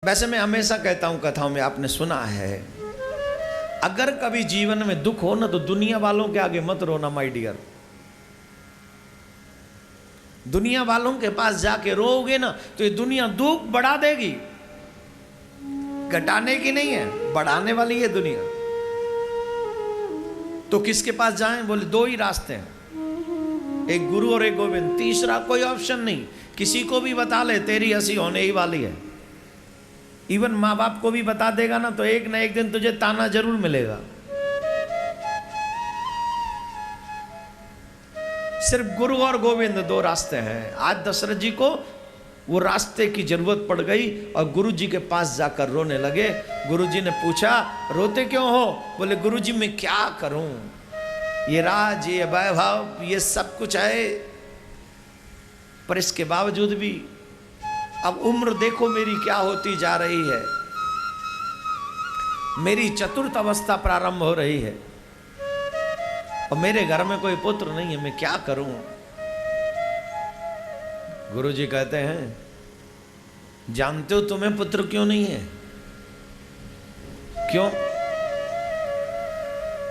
वैसे मैं हमेशा कहता हूं कथाओं में, आपने सुना है, अगर कभी जीवन में दुख हो ना तो दुनिया वालों के आगे मत रोना माय डियर। दुनिया वालों के पास जाके रोओगे ना तो ये दुनिया दुख बढ़ा देगी। घटाने की नहीं है, बढ़ाने वाली है दुनिया। तो किसके पास जाएं? बोले दो ही रास्ते हैं, एक गुरु और एक गोविंद, तीसरा कोई ऑप्शन नहीं। किसी को भी बता ले तेरी हंसी होने ही वाली है। इवन माँ बाप को भी बता देगा ना तो एक ना एक दिन तुझे ताना जरूर मिलेगा। सिर्फ गुरु और गोविंद दो रास्ते हैं। आज दशरथ जी को वो रास्ते की जरूरत पड़ गई और गुरु जी के पास जाकर रोने लगे। गुरु जी ने पूछा रोते क्यों हो? बोले गुरु जी मैं क्या करूं, ये राज, ये वैभव, ये सब कुछ है, पर इसके बावजूद भी अब उम्र देखो मेरी क्या होती जा रही है, मेरी चतुर्थ अवस्था प्रारंभ हो रही है और मेरे घर में कोई पुत्र नहीं है, मैं क्या करूं? गुरुजी कहते हैं जानते हो तुम्हें पुत्र क्यों नहीं है? क्यों?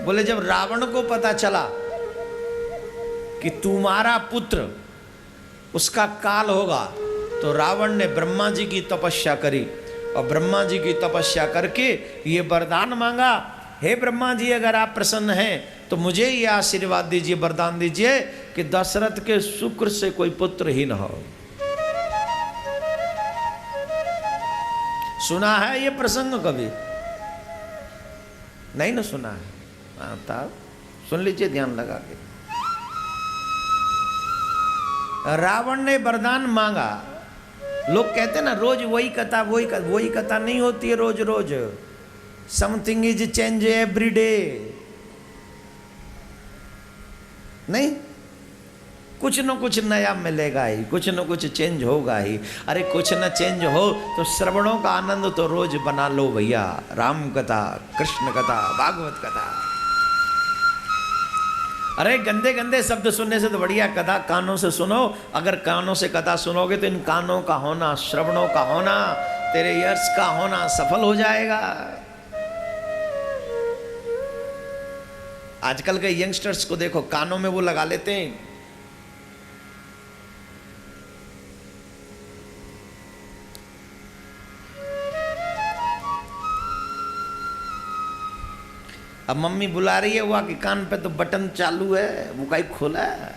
बोले जब रावण को पता चला कि तुम्हारा पुत्र उसका काल होगा तो रावण ने ब्रह्मा जी की तपस्या करी और ब्रह्मा जी की तपस्या करके ये वरदान मांगा, हे ब्रह्मा जी अगर आप प्रसन्न हैं तो मुझे ये आशीर्वाद दीजिए, वरदान दीजिए कि दशरथ के शुक्र से कोई पुत्र ही न हो। सुना है ये प्रसंग कभी? नहीं ना सुना है? हाँ, सुन लीजिए ध्यान लगा के। रावण ने वरदान मांगा। लोग कहते ना रोज वही कथा वही कथा नहीं होती है रोज रोज। Something is change every day. नहीं, कुछ न कुछ नया मिलेगा ही, कुछ न कुछ चेंज होगा ही। अरे कुछ न चेंज हो तो श्रवणों का आनंद तो रोज बना लो भैया। राम कथा, कृष्ण कथा, भागवत कथा। अरे गंदे गंदे शब्द सुनने से तो बढ़िया कथा कानों से सुनो। अगर कानों से कथा सुनोगे तो इन कानों का होना, श्रवणों का होना, तेरे यश का होना सफल हो जाएगा। आजकल के यंगस्टर्स को देखो, कानों में वो लगा लेते हैं अब मम्मी बुला रही है, हुआ कि कान पे तो बटन चालू है, वो कहीं खोला है,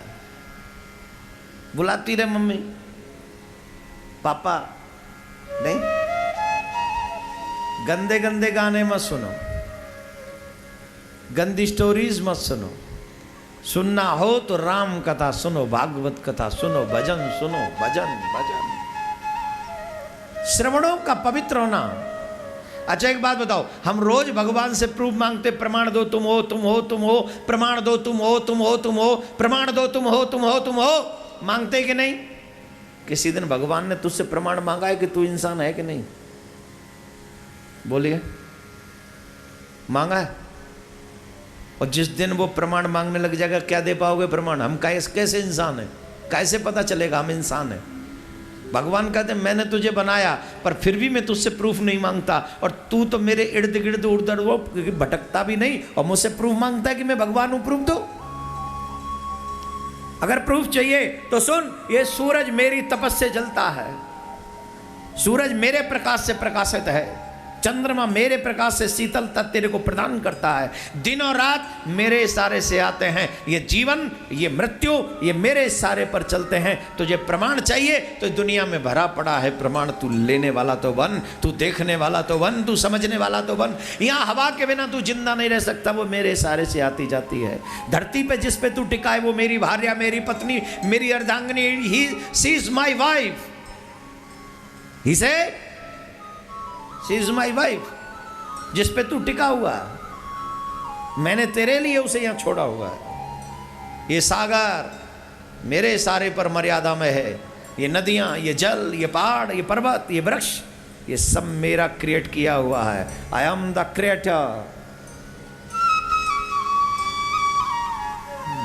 बुलाती रहे मम्मी पापा। नहीं, गंदे गंदे गाने मत सुनो, गंदी स्टोरीज मत सुनो। सुनना हो तो राम कथा सुनो, भागवत कथा सुनो, भजन सुनो, भजन भजन। श्रवणों का पवित्र होना। अच्छा एक बात बताओ, हम रोज भगवान से प्रूफ मांगते, प्रमाण दो तुम हो, तुम हो, तुम हो, प्रमाण दो तुम हो, तुम हो, तुम हो, प्रमाण दो तुम हो, तुम हो, तुम हो, मांगते कि नहीं? किसी दिन भगवान ने तुझसे प्रमाण मांगा है कि तू इंसान है कि नहीं? बोलिए, मांगा है? और जिस दिन वो प्रमाण मांगने लग जाएगा क्या दे पाओगे प्रमाण? हम कैसे इंसान है? कैसे पता चलेगा हम इंसान है? भगवान कहते हैं मैंने तुझे बनाया पर फिर भी मैं तुझसे प्रूफ नहीं मांगता, और तू तो मेरे इर्द गिर्द उड़दड़ वो भटकता भी नहीं और मुझसे प्रूफ मांगता है कि मैं भगवान हूं। प्रूफ दो। अगर प्रूफ चाहिए तो सुन, ये सूरज मेरी तपस्या से जलता है, सूरज मेरे प्रकाश से प्रकाशित है, चंद्रमा मेरे प्रकाश से शीतलता तेरे को प्रदान करता है, दिन और रात मेरे इशारे से आते हैं, ये जीवन ये मृत्यु ये मेरे इशारे पर चलते हैं। तुझे प्रमाण चाहिए तो दुनिया में भरा पड़ा है प्रमाण। तू लेने वाला तो बन, तू देखने वाला तो बन, तू समझने वाला तो बन। यहाँ हवा के बिना तू जिंदा नहीं रह सकता, वो मेरे इशारे से आती जाती है। धरती पे जिस पे तू टिका है वो मेरी भार्या, मेरी पत्नी, मेरी अर्धांगिनी, शी इज माई वाइफ। ही से She is my wife, जिस पे तू टिका हुआ है, मैंने तेरे लिए उसे यहाँ छोड़ा हुआ है। ये सागर मेरे इशारे पर मर्यादा में है, ये नदियाँ, ये जल, ये पहाड़, ये पर्वत, ये वृक्ष, ये सब मेरा क्रिएट किया हुआ है। आई एम द क्रिएटर,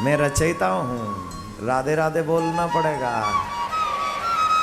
मैं रचयिता हूँ। राधे राधे बोलना पड़ेगा।